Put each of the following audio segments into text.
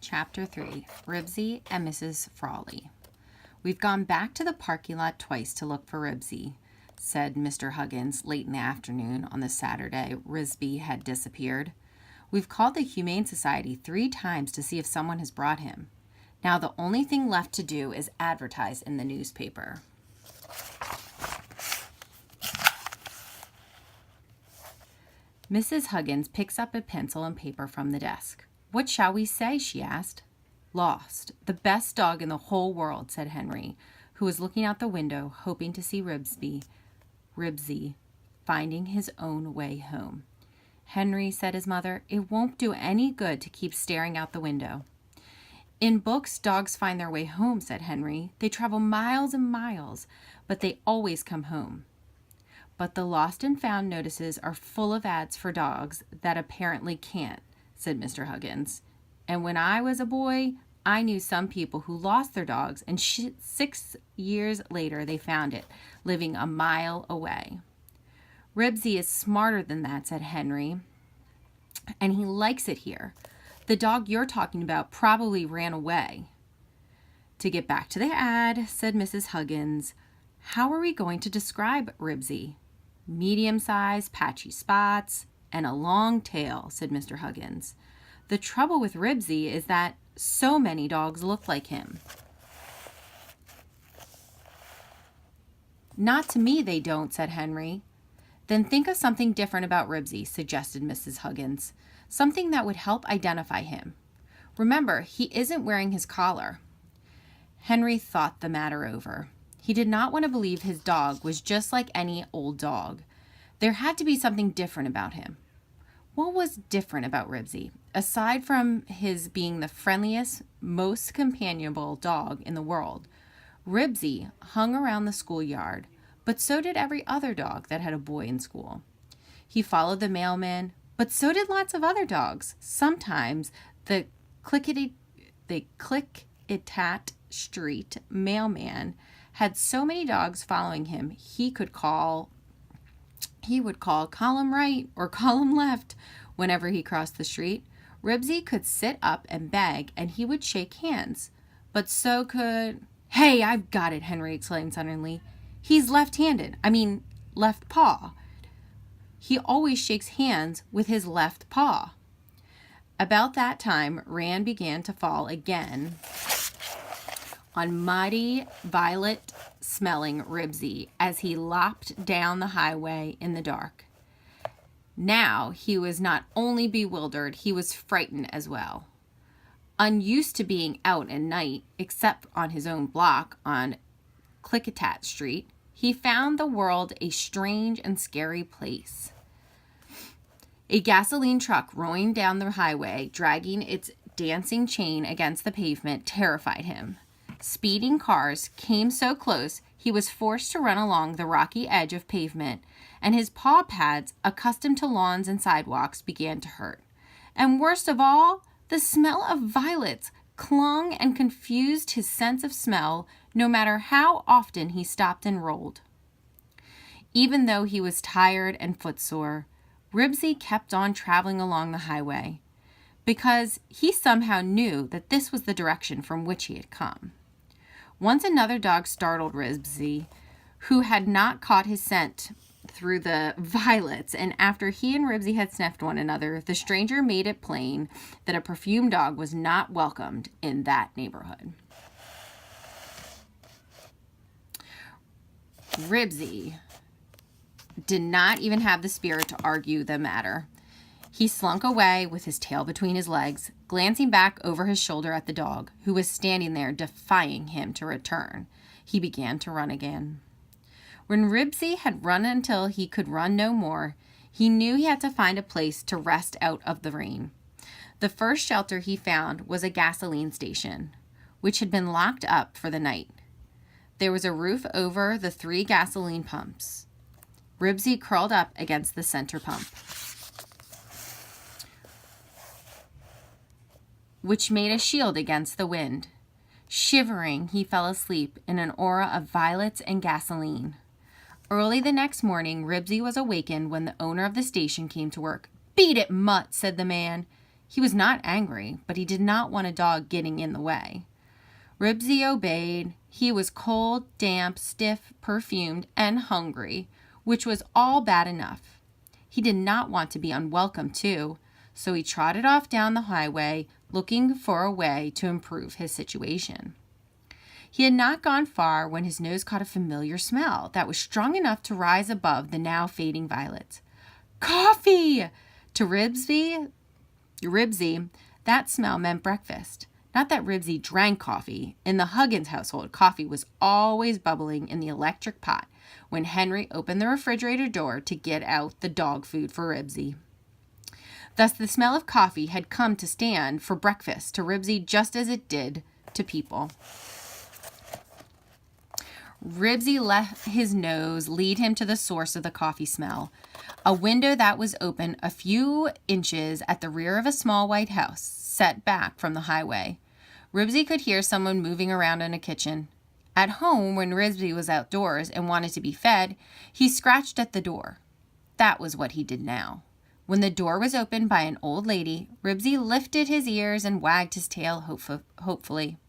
Chapter 3, Ribsy and Mrs. Frawley. "We've gone back to the parking lot twice to look for Ribsy," said Mr. Huggins late in the afternoon on the Saturday Ribsy had disappeared. "We've called the Humane Society 3 times to see if someone has brought him. Now the only thing left to do is advertise in the newspaper." Mrs. Huggins picks up a pencil and paper from the desk. "What shall we say?" she asked. "Lost. The best dog in the whole world," said Henry, who was looking out the window, hoping to see Ribsy finding his own way home. "Henry," said his mother, "it won't do any good to keep staring out the window." "In books, dogs find their way home," said Henry. "They travel miles and miles, but they always come home." "But the lost and found notices are full of ads for dogs that apparently can't," said Mr. Huggins. "And when I was a boy, I knew some people who lost their dogs, and 6 years later they found it, living a mile away." "Ribsy is smarter than that," said Henry, "and he likes it here. The dog you're talking about probably ran away." "To get back to the ad," said Mrs. Huggins, "how are we going to describe Ribsy?" "Medium-sized, patchy spots, and a long tail," said Mr. Huggins. "The trouble with Ribsy is that so many dogs look like him." "Not to me they don't," said Henry. "Then think of something different about Ribsy," suggested Mrs. Huggins. "Something that would help identify him. Remember, he isn't wearing his collar." Henry thought the matter over. He did not want to believe his dog was just like any old dog. There had to be something different about him. What was different about Ribsy, aside from his being the friendliest, most companionable dog in the world? Ribsy hung around the schoolyard, but so did every other dog that had a boy in school. He followed the mailman, but so did lots of other dogs. Sometimes the click-it-tat street mailman had so many dogs following him, he would call column right or column left whenever he crossed the street. Ribsy could sit up and beg, and he would shake hands. But so could... "Hey, I've got it," Henry exclaimed suddenly. "He's left-handed. Left paw. He always shakes hands with his left paw." About that time, rain began to fall again on muddy, violet-smelling Ribsy as he lopped down the highway in the dark. Now he was not only bewildered, he was frightened as well. Unused to being out at night, except on his own block on Click-it-tat Street, he found the world a strange and scary place. A gasoline truck rolling down the highway, dragging its dancing chain against the pavement, terrified him. Speeding cars came so close he was forced to run along the rocky edge of pavement, and his paw pads, accustomed to lawns and sidewalks, began to hurt. And worst of all, the smell of violets clung and confused his sense of smell, no matter how often he stopped and rolled. Even though he was tired and footsore, Ribsy kept on traveling along the highway, because he somehow knew that this was the direction from which he had come. Once another dog startled Ribsy, who had not caught his scent through the violets, and after he and Ribsy had sniffed one another, the stranger made it plain that a perfumed dog was not welcomed in that neighborhood. Ribsy did not even have the spirit to argue the matter. He slunk away with his tail between his legs, glancing back over his shoulder at the dog, who was standing there defying him to return. He began to run again. When Ribsy had run until he could run no more, he knew he had to find a place to rest out of the rain. The first shelter he found was a gasoline station, which had been locked up for the night. There was a roof over the 3 gasoline pumps. Ribsy curled up against the center pump, which made a shield against the wind. Shivering, he fell asleep in an aura of violets and gasoline. Early the next morning, Ribsy was awakened when the owner of the station came to work. "Beat it, Mutt," said the man. He was not angry, but he did not want a dog getting in the way. Ribsy obeyed. He was cold, damp, stiff, perfumed, and hungry, which was all bad enough. He did not want to be unwelcome, too, so he trotted off down the highway, looking for a way to improve his situation. He had not gone far when his nose caught a familiar smell that was strong enough to rise above the now fading violets. Coffee! To Ribsy, that smell meant breakfast. Not that Ribsy drank coffee. In the Huggins household, coffee was always bubbling in the electric pot when Henry opened the refrigerator door to get out the dog food for Ribsy. Thus, the smell of coffee had come to stand for breakfast to Ribsy just as it did to people. Ribsy let his nose lead him to the source of the coffee smell, a window that was open a few inches at the rear of a small white house, set back from the highway. Ribsy could hear someone moving around in a kitchen. At home, when Ribsy was outdoors and wanted to be fed, he scratched at the door. That was what he did now. When the door was opened by an old lady, Ribsy lifted his ears and wagged his tail hopefully.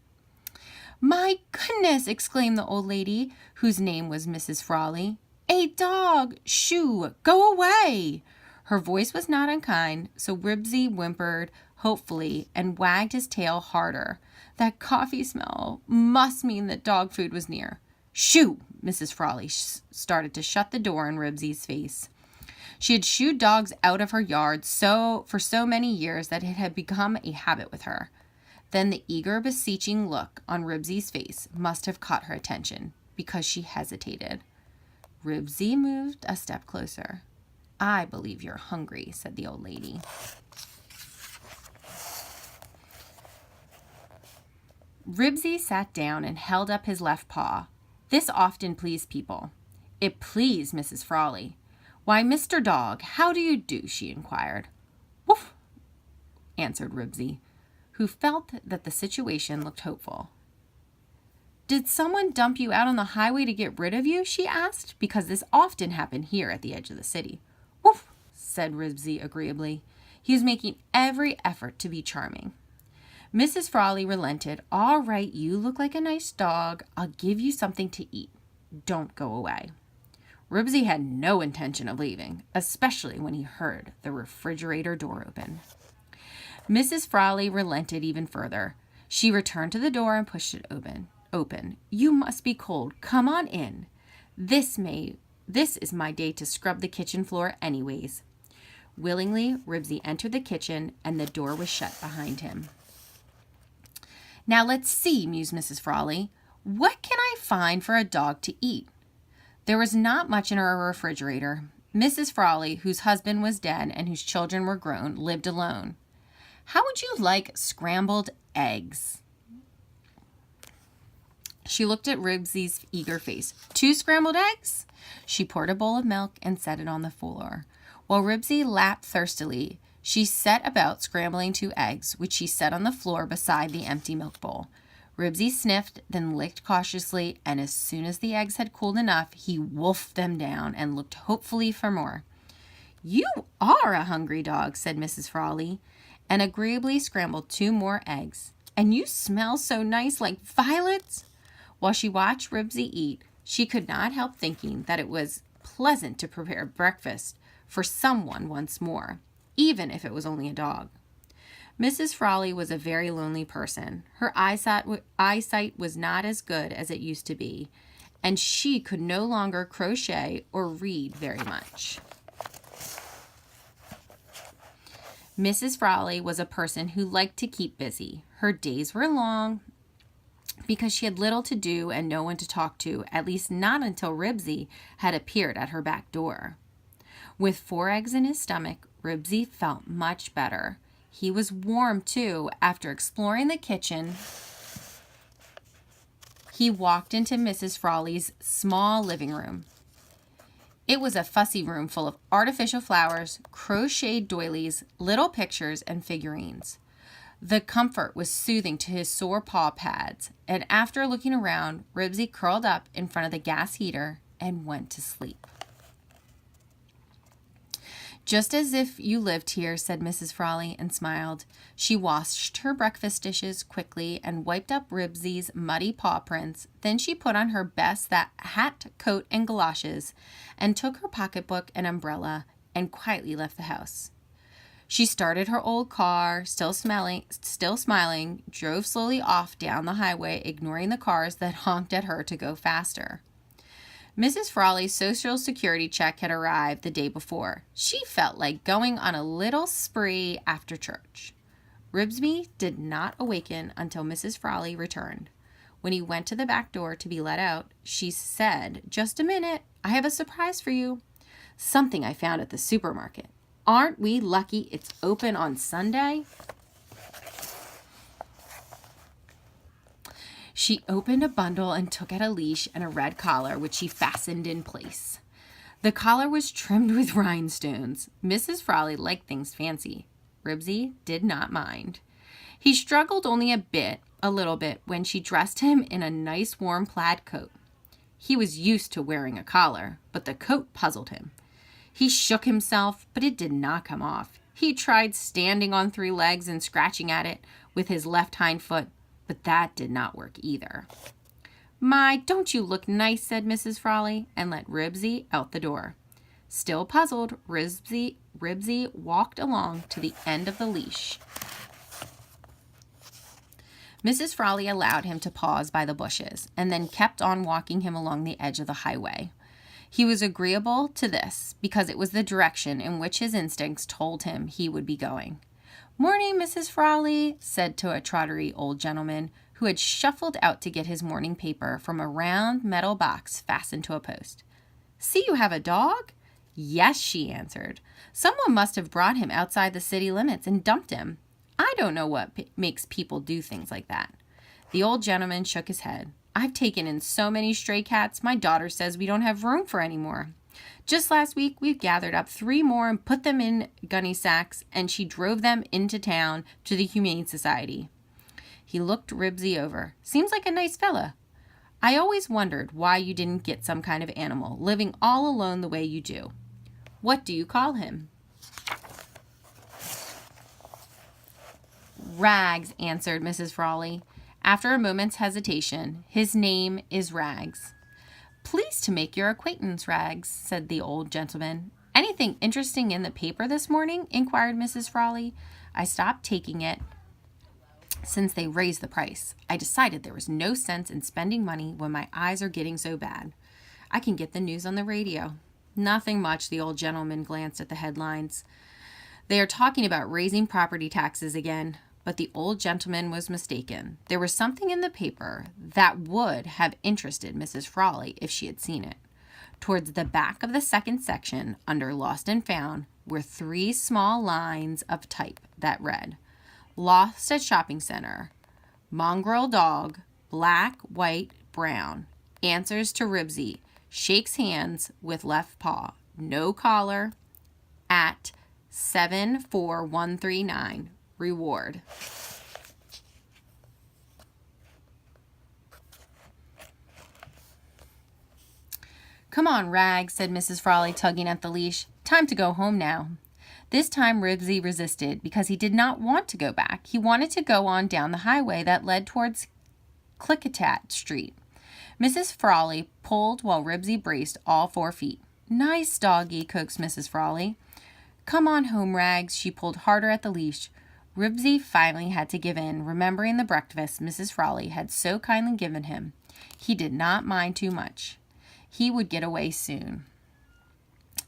My goodness, exclaimed the old lady, whose name was Mrs. Frawley. A dog! Shoo! Go away! Her voice was not unkind, so Ribsy whimpered hopefully and wagged his tail harder. That coffee smell must mean that dog food was near. Shoo! Mrs. Frawley started to shut the door in Ribsy's face. She had shooed dogs out of her yard for so many years that it had become a habit with her. Then the eager, beseeching look on Ribsy's face must have caught her attention, because she hesitated. Ribsy moved a step closer. I believe you're hungry, said the old lady. Ribsy sat down and held up his left paw. This often pleased people. It pleased Mrs. Frawley. Why, Mr. Dog, how do you do? She inquired. Woof, answered Ribsy, who felt that the situation looked hopeful. Did someone dump you out on the highway to get rid of you? She asked, because this often happened here at the edge of the city. Woof, said Ribsy agreeably. He was making every effort to be charming. Mrs. Frawley relented. All right, you look like a nice dog. I'll give you something to eat. Don't go away. Ribsy had no intention of leaving, especially when he heard the refrigerator door open. Mrs. Frawley relented even further. She returned to the door and pushed it open. You must be cold. Come on in. This is my day to scrub the kitchen floor anyways. Willingly, Ribsy entered the kitchen, and the door was shut behind him. Now let's see, mused Mrs. Frawley. What can I find for a dog to eat? There was not much in her refrigerator. Mrs. Frawley, whose husband was dead and whose children were grown, lived alone. How would you like scrambled eggs? She looked at Ribsy's eager face. 2 scrambled eggs? She poured a bowl of milk and set it on the floor. While Ribsy lapped thirstily, she set about scrambling 2 eggs, which she set on the floor beside the empty milk bowl. Ribsy sniffed, then licked cautiously, and as soon as the eggs had cooled enough, he wolfed them down and looked hopefully for more. You are a hungry dog, said Mrs. Frawley, and agreeably scrambled 2 more eggs. And you smell so nice like violets. While she watched Ribsy eat, she could not help thinking that it was pleasant to prepare breakfast for someone once more, even if it was only a dog. Mrs. Frawley was a very lonely person. Her eyesight was not as good as it used to be, and she could no longer crochet or read very much. Mrs. Frawley was a person who liked to keep busy. Her days were long because she had little to do and no one to talk to, at least not until Ribsy had appeared at her back door. With 4 eggs in his stomach, Ribsy felt much better. He was warm, too. After exploring the kitchen, he walked into Mrs. Frawley's small living room. It was a fussy room full of artificial flowers, crocheted doilies, little pictures, and figurines. The comfort was soothing to his sore paw pads, and after looking around, Ribsy curled up in front of the gas heater and went to sleep. Just as if you lived here, said Mrs. Frawley, and smiled. She washed her breakfast dishes quickly and wiped up Ribsy's muddy paw prints. Then she put on her best hat, coat, and galoshes, and took her pocketbook and umbrella, and quietly left the house. She started her old car, still smiling, drove slowly off down the highway, ignoring the cars that honked at her to go faster. Mrs. Frawley's Social Security check had arrived the day before. She felt like going on a little spree after church. Ribsy did not awaken until Mrs. Frawley returned. When he went to the back door to be let out, she said, "Just a minute, I have a surprise for you. Something I found at the supermarket. Aren't we lucky it's open on Sunday?" She opened a bundle and took out a leash and a red collar, which she fastened in place. The collar was trimmed with rhinestones. Mrs. Frawley liked things fancy. Ribsy did not mind. He struggled only a little bit, when she dressed him in a nice warm plaid coat. He was used to wearing a collar, but the coat puzzled him. He shook himself, but it did not come off. He tried standing on 3 legs and scratching at it with his left hind foot, but that did not work either. "My, don't you look nice," said Mrs. Frawley, and let Ribsy out the door. Still puzzled, Ribsy walked along to the end of the leash. Mrs. Frawley allowed him to pause by the bushes, and then kept on walking him along the edge of the highway. He was agreeable to this, because it was the direction in which his instincts told him he would be going. "Morning, Mrs. Frawley," said to a trottery old gentleman who had shuffled out to get his morning paper from a round metal box fastened to a post. "See you have a dog?" "Yes," she answered. "Someone must have brought him outside the city limits and dumped him. I don't know what makes people do things like that." The old gentleman shook his head. "I've taken in so many stray cats, my daughter says we don't have room for any more. Just last week, we've gathered up 3 more and put them in gunny sacks, and she drove them into town to the Humane Society." He looked Ribsy over. "Seems like a nice fella. I always wondered why you didn't get some kind of animal, living all alone the way you do. What do you call him?" "Rags," answered Mrs. Frawley. After a moment's hesitation, "His name is Rags." "Pleased to make your acquaintance, Rags," said the old gentleman. "Anything interesting in the paper this morning?" inquired Mrs. Frawley. "I stopped taking it since they raised the price. I decided there was no sense in spending money when my eyes are getting so bad. I can get the news on the radio." "Nothing much." The old gentleman glanced at the headlines. "They are talking about raising property taxes again." But the old gentleman was mistaken. There was something in the paper that would have interested Mrs. Frawley if she had seen it. Towards the back of the second section, under Lost and Found, were 3 small lines of type that read, "Lost at shopping center. Mongrel dog, black, white, brown. Answers to Ribsy. Shakes hands with left paw. No collar. At 74139. Reward." "Come on, Rags," said Mrs. Frawley, tugging at the leash. "Time to go home now." This time Ribsy resisted, because he did not want to go back. He wanted to go on down the highway that led towards Klickitat Street. Mrs. Frawley pulled while Ribsy braced all 4 feet. "Nice doggy," coaxed Mrs. Frawley. "Come on home, Rags." She pulled harder at the leash. Ribsy finally had to give in, remembering the breakfast Mrs. Frawley had so kindly given him. He did not mind too much. He would get away soon.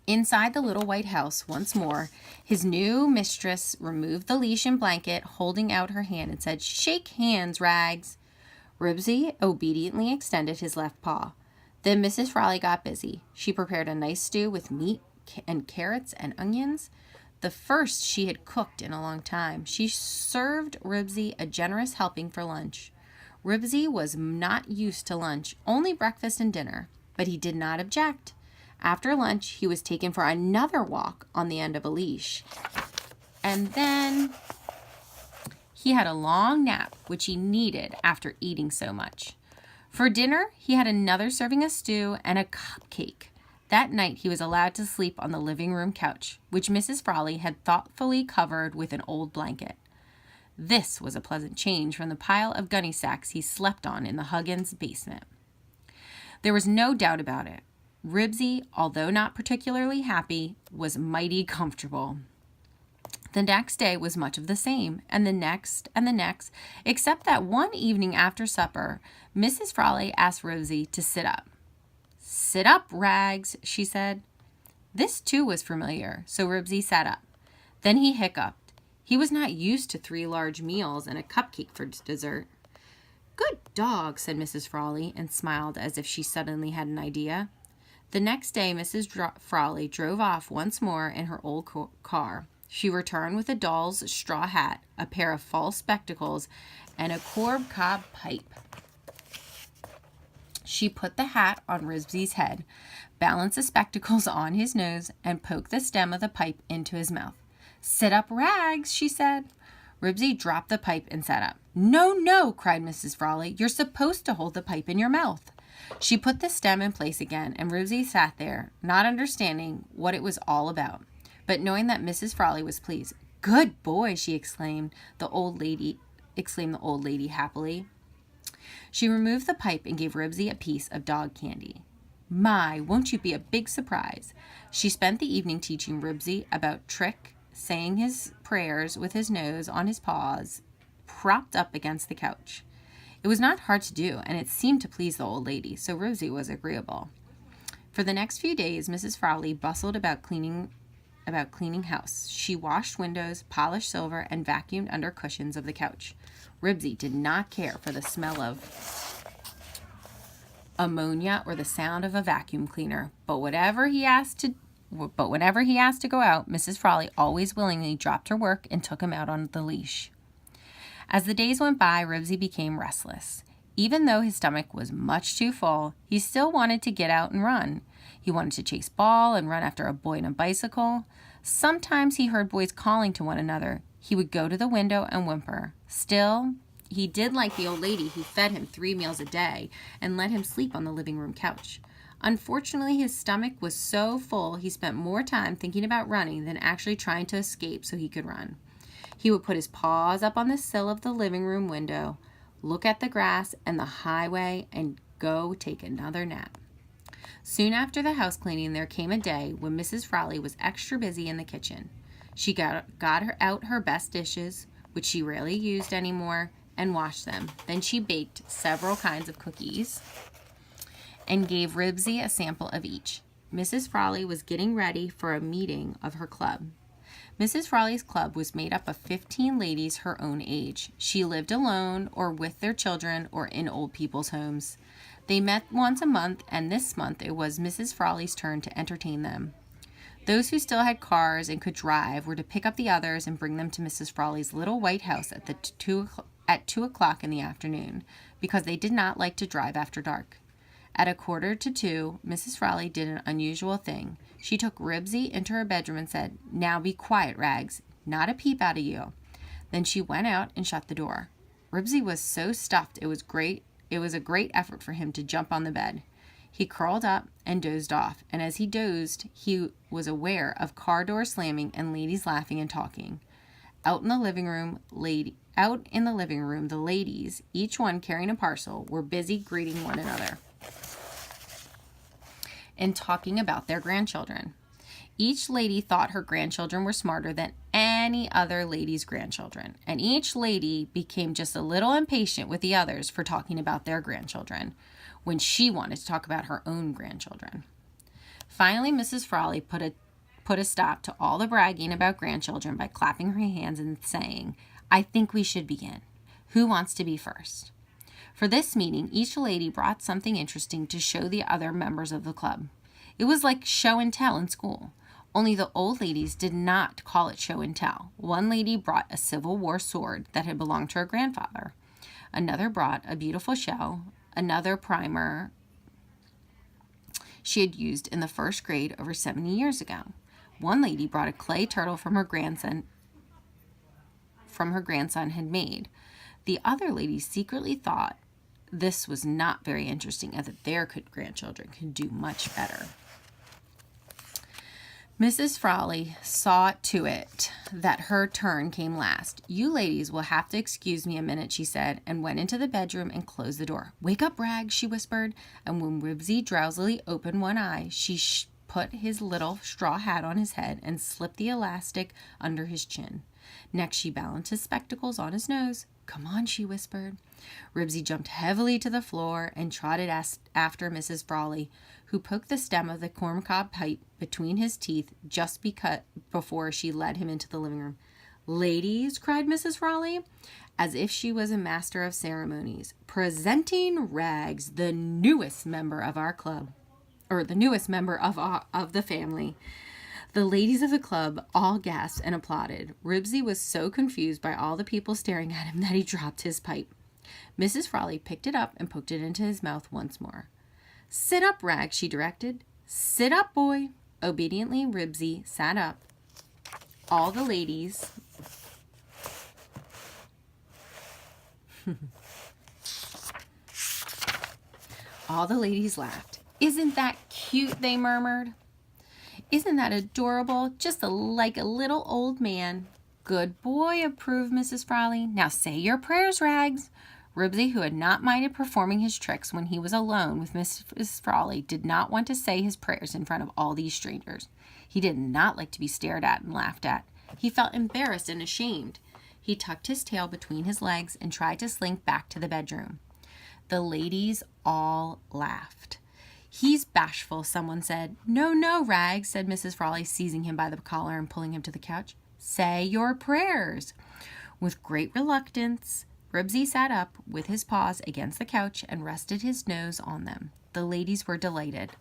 Inside the little white house once more, his new mistress removed the leash and blanket, holding out her hand, and said, "Shake hands, Rags." Ribsy obediently extended his left paw. Then Mrs. Frawley got busy. She prepared a nice stew with meat and carrots and onions, the first she had cooked in a long time. She served Ribsy a generous helping for lunch. Ribsy was not used to lunch, only breakfast and dinner, but he did not object. After lunch, he was taken for another walk on the end of a leash. And then he had a long nap, which he needed after eating so much. For dinner, he had another serving of stew and a cupcake That night he was allowed to sleep on the living room couch, which Mrs. Frawley had thoughtfully covered with an old blanket. This was a pleasant change from the pile of gunny sacks he slept on in the Huggins basement. There was no doubt about it. Ribsy, although not particularly happy, was mighty comfortable. The next day was much of the same, and the next, except that one evening after supper, Mrs. Frawley asked Ribsy to sit up. "Sit up, Rags," she said. This, too, was familiar, so Ribsy sat up. Then he hiccuped. He was not used to 3 large meals and a cupcake for dessert. "Good dog," said Mrs. Frawley, and smiled as if she suddenly had an idea. The next day, Mrs. Frawley drove off once more in her old car. She returned with a doll's straw hat, a pair of false spectacles, and a corncob pipe. She put the hat on Ribsy's head, balanced the spectacles on his nose, and poked the stem of the pipe into his mouth. "Sit up, Rags," she said. Ribsy dropped the pipe and sat up. "No, no," cried Mrs. Frawley. "You're supposed to hold the pipe in your mouth." She put the stem in place again, and Ribsy sat there, not understanding what it was all about, but knowing that Mrs. Frawley was pleased. "Good boy," she exclaimed the old lady happily. She removed the pipe and gave Ribsy a piece of dog candy. "My, won't you be a big surprise?" She spent the evening teaching Ribsy about Trick, saying his prayers with his nose on his paws, propped up against the couch. It was not hard to do, and it seemed to please the old lady, so Ribsy was agreeable. For the next few days, Mrs. Frawley bustled about cleaning house. She washed windows, polished silver, and vacuumed under cushions of the couch. Ribsy did not care for the smell of ammonia or the sound of a vacuum cleaner, but whenever he asked to go out, Mrs. Frawley always willingly dropped her work and took him out on the leash. As the days went by, Ribsy became restless. Even though his stomach was much too full, he still wanted to get out and run. He wanted to chase ball and run after a boy on a bicycle. Sometimes he heard boys calling to one another. He would go to the window and whimper. Still, he did like the old lady who fed him 3 meals a day and let him sleep on the living room couch. Unfortunately, his stomach was so full he spent more time thinking about running than actually trying to escape so he could run. He would put his paws up on the sill of the living room window, look at the grass and the highway, and go take another nap. Soon after the house cleaning, there came a day when Mrs. Frawley was extra busy in the kitchen. She got out her best dishes, which she rarely used anymore, and washed them. Then she baked several kinds of cookies and gave Ribsy a sample of each. Mrs. Frawley was getting ready for a meeting of her club. Mrs. Frawley's club was made up of 15 ladies her own age. She lived alone or with their children or in old people's homes. They met once a month, and this month it was Mrs. Frawley's turn to entertain them. Those who still had cars and could drive were to pick up the others and bring them to Mrs. Frawley's little white house at 2 o'clock in the afternoon, because they did not like to drive after dark. At 1:45, Mrs. Frawley did an unusual thing. She took Ribsy into her bedroom and said, "Now be quiet, Rags. Not a peep out of you." Then she went out and shut the door. Ribsy was so stuffed it was a great effort for him to jump on the bed. He curled up and dozed off, and as he dozed, he was aware of car doors slamming and ladies laughing and talking. Out in the living room, the ladies, each one carrying a parcel, were busy greeting one another and talking about their grandchildren. Each lady thought her grandchildren were smarter than any other lady's grandchildren, and each lady became just a little impatient with the others for talking about their grandchildren when she wanted to talk about her own grandchildren. Finally, Mrs. Frawley put a stop to all the bragging about grandchildren by clapping her hands and saying, "I think we should begin. Who wants to be first?" For this meeting, each lady brought something interesting to show the other members of the club. It was like show and tell in school, only the old ladies did not call it show and tell. One lady brought a Civil War sword that had belonged to her grandfather. Another brought a beautiful shell, another primer she had used in the 1st grade over 70 years ago. One lady brought a clay turtle from her grandson had made. The other ladies secretly thought this was not very interesting and that their grandchildren could do much better. Mrs. Frawley saw to it that her turn came last. "You ladies will have to excuse me a minute," she said, and went into the bedroom and closed the door. "Wake up, Rags," she whispered, and when Ribsy drowsily opened one eye, she put his little straw hat on his head and slipped the elastic under his chin. Next, she balanced his spectacles on his nose. "Come on," she whispered. Ribsy jumped heavily to the floor and trotted after Mrs. Frawley, who poked the stem of the corncob pipe between his teeth just before she led him into the living room. "Ladies," cried Mrs. Frawley, as if she was a master of ceremonies, "presenting Rags, the newest member of our club, or the newest member of the family." The ladies of the club all gasped and applauded. Ribsy was so confused by all the people staring at him that he dropped his pipe. Mrs. Frawley picked it up and poked it into his mouth once more. "Sit up, Rags," she directed. "Sit up, boy." Obediently, Ribsy sat up. All the ladies laughed. "Isn't that cute?" they murmured. "Isn't that adorable? Just like a little old man." "Good boy," approved Mrs. Frawley. "Now say your prayers, Rags." Ribsy, who had not minded performing his tricks when he was alone with Mrs. Frawley, did not want to say his prayers in front of all these strangers. He did not like to be stared at and laughed at. He felt embarrassed and ashamed. He tucked his tail between his legs and tried to slink back to the bedroom. The ladies all laughed. "He's bashful," someone said. "No, no, Rags," said Mrs. Frawley, seizing him by the collar and pulling him to the couch. "Say your prayers." With great reluctance, Ribsy sat up with his paws against the couch and rested his nose on them. The ladies were delighted.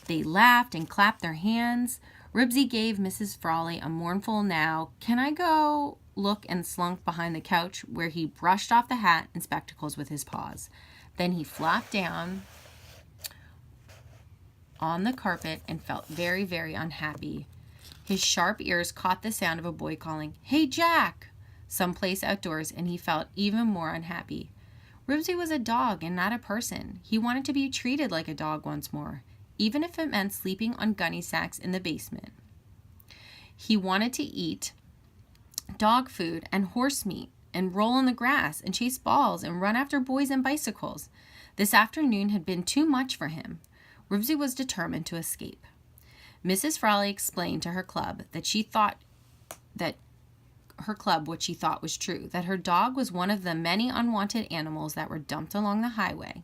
They laughed and clapped their hands. Ribsy gave Mrs. Frawley a mournful "Now, can I go?" look and slunk behind the couch, where he brushed off the hat and spectacles with his paws. Then he flopped down on the carpet and felt very, very unhappy. His sharp ears caught the sound of a boy calling, "Hey, Jack!" someplace outdoors, and he felt even more unhappy. Ribsy was a dog and not a person. He wanted to be treated like a dog once more, even if it meant sleeping on gunny sacks in the basement. He wanted to eat dog food and horse meat and roll in the grass and chase balls and run after boys and bicycles. This afternoon had been too much for him. Ribsy was determined to escape. Mrs. Frawley explained to her club what she thought was true, that her dog was one of the many unwanted animals that were dumped along the highway,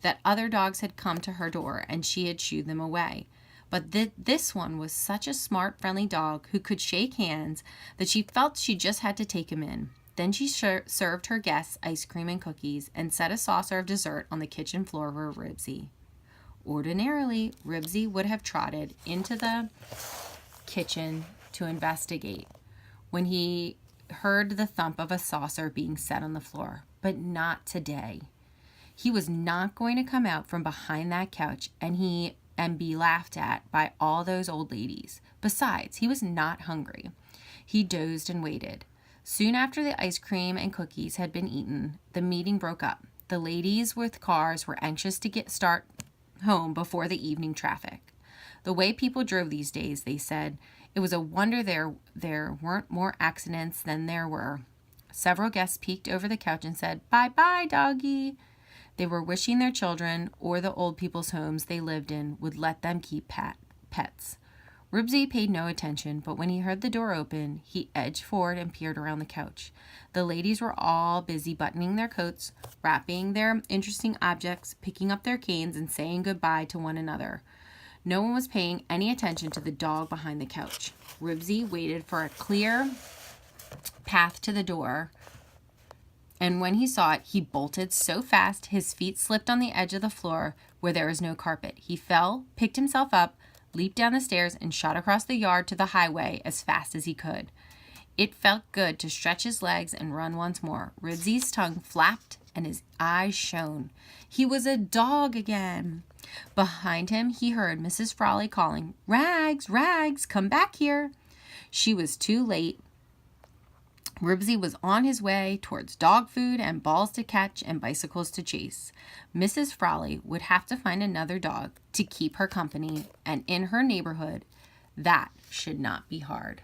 that other dogs had come to her door and she had shooed them away. But this one was such a smart, friendly dog who could shake hands that she felt she just had to take him in. Then she served her guests ice cream and cookies and set a saucer of dessert on the kitchen floor for Ribsy. Ordinarily, Ribsy would have trotted into the kitchen to investigate when he heard the thump of a saucer being set on the floor, but not today. He was not going to come out from behind that couch and be laughed at by all those old ladies. Besides, he was not hungry. He dozed and waited. Soon after the ice cream and cookies had been eaten, the meeting broke up. The ladies with cars were anxious to start home before the evening traffic. The way people drove these days, they said, it was a wonder there weren't more accidents than there were. Several guests peeked over the couch and said, "Bye-bye, doggy." They were wishing their children or the old people's homes they lived in would let them keep pets. Ribsy paid no attention, but when he heard the door open, he edged forward and peered around the couch. The ladies were all busy buttoning their coats, wrapping their interesting objects, picking up their canes, and saying goodbye to one another. No one was paying any attention to the dog behind the couch. Ribsy waited for a clear path to the door, and when he saw it, he bolted so fast his feet slipped on the edge of the floor where there was no carpet. He fell, picked himself up, leaped down the stairs, and shot across the yard to the highway as fast as he could. It felt good to stretch his legs and run once more. Ribsy's tongue flapped and his eyes shone. He was a dog again. Behind him, he heard Mrs. Frawley calling, "Rags, Rags, come back here." She was too late. Ribsy was on his way towards dog food and balls to catch and bicycles to chase. Mrs. Frawley would have to find another dog to keep her company, and in her neighborhood, that should not be hard.